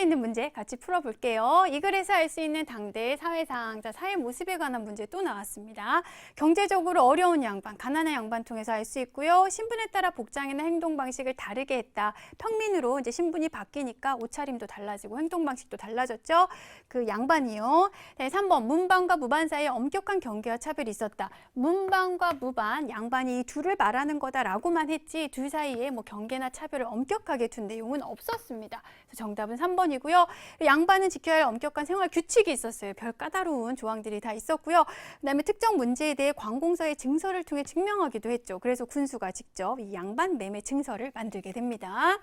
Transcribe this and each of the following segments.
있는 문제 같이 풀어볼게요. 이 글에서 알 수 있는 당대의 사회상, 사회 모습에 관한 문제 또 나왔습니다. 경제적으로 어려운 양반, 가난한 양반 통해서 알 수 있고요. 신분에 따라 복장이나 행동 방식을 다르게 했다. 평민으로 이제 신분이 바뀌니까 옷차림도 달라지고 행동 방식도 달라졌죠. 그 양반이요. 네, 3번 문반과 무반 사이에 엄격한 경계와 차별이 있었다. 문반과 무반, 양반이 이 둘을 말하는 거다라고만 했지 둘 사이에 뭐 경계나 차별을 엄격하게 둔 내용은 없었습니다. 그래서 정답은 3번이고요. 양반은 지켜야 할 엄격한 생활 규칙이 있었어요. 별 까다로운 조항들이 다 있었고요. 그다음에 특정 문제에 대해 관공서의 증서를 통해 증명하기도 했죠. 그래서 군수가 직접 이 양반 매매 증서를 만들게 됩니다.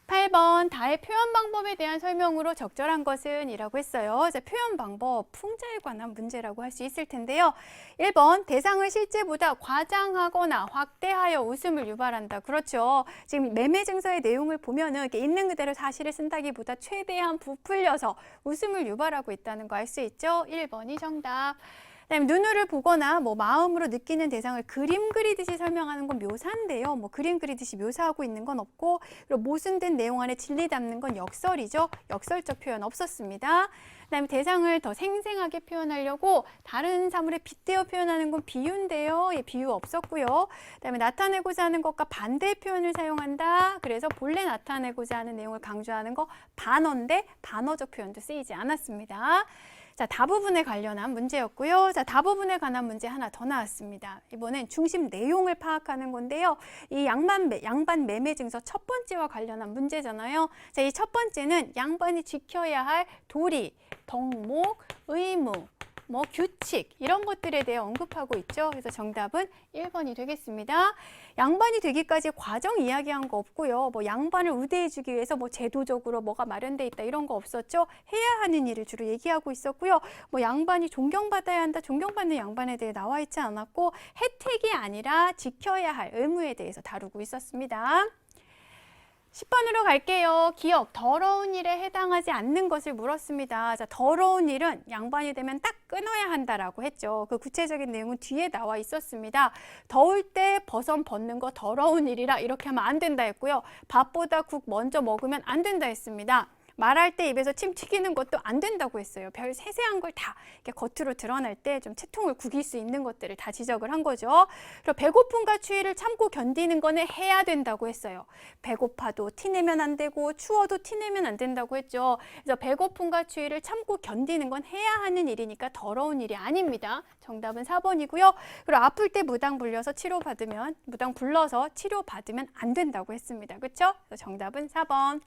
8번 다의 표현 방법에 대한 설명으로 적절한 것은 이라고 했어요. 자, 표현 방법, 풍자에 관한 문제라고 할 수 있을 텐데요. 1번 대상을 실제보다 과장하거나 확대하여 웃음을 유발한다. 그렇죠. 지금 매매 증서의 내용을 보면은 이렇게 있는 그대로 사실을 쓴다기보다 최대한 부풀려서 웃음을 유발하고 있다는 거 알 수 있죠. 1번이 정답. 그다음에 눈으로 보거나 뭐 마음으로 느끼는 대상을 그림 그리듯이 설명하는 건 묘사인데요. 뭐 그림 그리듯이 묘사하고 있는 건 없고, 그리고 모순된 내용 안에 진리 담는 건 역설이죠. 역설적 표현 없었습니다. 그다음에 대상을 더 생생하게 표현하려고 다른 사물에 빗대어 표현하는 건 비유인데요. 예, 비유 없었고요. 그다음에 나타내고자 하는 것과 반대의 표현을 사용한다. 그래서 본래 나타내고자 하는 내용을 강조하는 거 반어인데 반어적 표현도 쓰이지 않았습니다. 자, 다부분에 관련한 문제였고요. 자, 다부분에 관한 문제 하나 더 나왔습니다. 이번엔 중심 내용을 파악하는 건데요. 이 양반 매매 증서 첫 번째와 관련한 문제잖아요. 자, 이 첫 번째는 양반이 지켜야 할 도리, 덕목, 의무, 뭐 규칙 이런 것들에 대해 언급하고 있죠. 그래서 정답은 1번이 되겠습니다. 양반이 되기까지 과정 이야기한 거 없고요. 뭐 양반을 우대해 주기 위해서 뭐 제도적으로 뭐가 마련돼 있다 이런 거 없었죠. 해야 하는 일을 주로 얘기하고 있었고요. 뭐 양반이 존경받아야 한다, 존경받는 양반에 대해 나와 있지 않았고 혜택이 아니라 지켜야 할 의무에 대해서 다루고 있었습니다. 10번으로 갈게요. 기억, 더러운 일에 해당하지 않는 것을 물었습니다. 자, 더러운 일은 양반이 되면 딱 끊어야 한다라고 했죠. 그 구체적인 내용은 뒤에 나와 있었습니다. 더울 때 버선 벗는 거 더러운 일이라 이렇게 하면 안 된다 했고요. 밥보다 국 먼저 먹으면 안 된다 했습니다. 말할 때 입에서 침 튀기는 것도 안 된다고 했어요. 별 세세한 걸 다 이렇게 겉으로 드러날 때 좀 채통을 구길 수 있는 것들을 다 지적을 한 거죠. 그리고 배고픔과 추위를 참고 견디는 거는 해야 된다고 했어요. 배고파도 티내면 안 되고 추워도 티내면 안 된다고 했죠. 그래서 배고픔과 추위를 참고 견디는 건 해야 하는 일이니까 더러운 일이 아닙니다. 정답은 4번이고요. 그리고 아플 때 무당 불러서 치료받으면 안 된다고 했습니다. 그렇죠? 그래서 정답은 4번.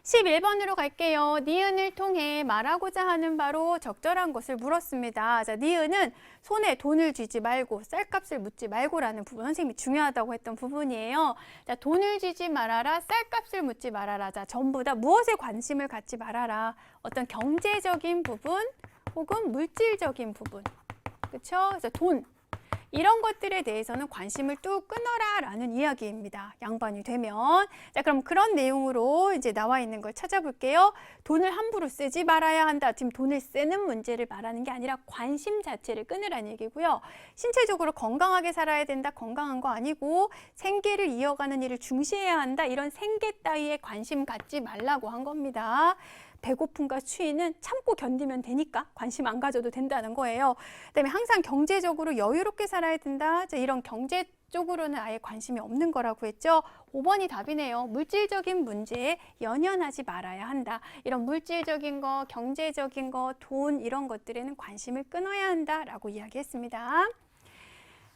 11번으로 갈게요. 니은을 통해 말하고자 하는 바로 적절한 것을 물었습니다. 자, 니은은 손에 돈을 쥐지 말고 쌀값을 묻지 말고라는 부분, 선생님이 중요하다고 했던 부분이에요. 자, 돈을 쥐지 말아라, 쌀값을 묻지 말아라. 자, 전부 다 무엇에 관심을 갖지 말아라. 어떤 경제적인 부분 혹은 물질적인 부분. 그렇죠? 그래서 돈. 이런 것들에 대해서는 관심을 뚝 끊어라 라는 이야기입니다. 양반이 되면. 자, 그럼 그런 내용으로 이제 나와 있는 걸 찾아볼게요. 돈을 함부로 쓰지 말아야 한다. 지금 돈을 쓰는 문제를 말하는 게 아니라 관심 자체를 끊으라는 얘기고요. 신체적으로 건강하게 살아야 된다. 건강한 거 아니고 생계를 이어가는 일을 중시해야 한다. 이런 생계 따위에 관심 갖지 말라고 한 겁니다. 배고픔과 추위는 참고 견디면 되니까 관심 안 가져도 된다는 거예요. 그다음에 항상 경제적으로 여유롭게 살아야 된다. 이런 경제 쪽으로는 아예 관심이 없는 거라고 했죠. 5번이 답이네요. 물질적인 문제에 연연하지 말아야 한다. 이런 물질적인 거, 경제적인 거, 돈 이런 것들에는 관심을 끊어야 한다라고 이야기했습니다.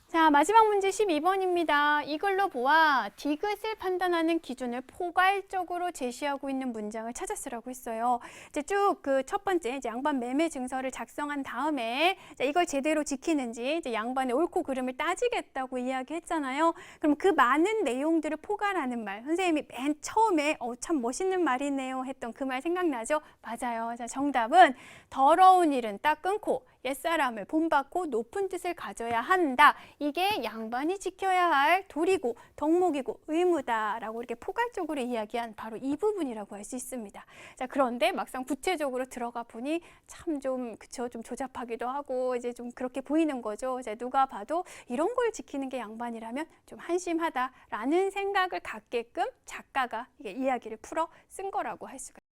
자, 마지막 문제 12번입니다. 이걸로 보아 디귿을 판단하는 기준을 포괄적으로 제시하고 있는 문장을 찾아 쓰라고 했어요. 이제 쭉 그 첫 번째 이제 양반 매매 증서를 작성한 다음에 이걸 제대로 지키는지 이제 양반의 옳고 그름을 따지겠다고 이야기했잖아요. 그럼 그 많은 내용들을 포괄하는 말, 선생님이 맨 처음에 참 멋있는 말이네요 했던 그 말 생각나죠? 맞아요. 자, 정답은 더러운 일은 딱 끊고 옛사람을 본받고 높은 뜻을 가져야 한다. 이게 양반이 지켜야 할 도리고 덕목이고 의무다라고 이렇게 포괄적으로 이야기한 바로 이 부분이라고 할 수 있습니다. 자, 그런데 막상 구체적으로 들어가 보니 참 좀 그쵸, 좀 조잡하기도 하고 이제 좀 그렇게 보이는 거죠. 이제 누가 봐도 이런 걸 지키는 게 양반이라면 좀 한심하다라는 생각을 갖게끔 작가가 이게 이야기를 풀어 쓴 거라고 할 수가 있습니다.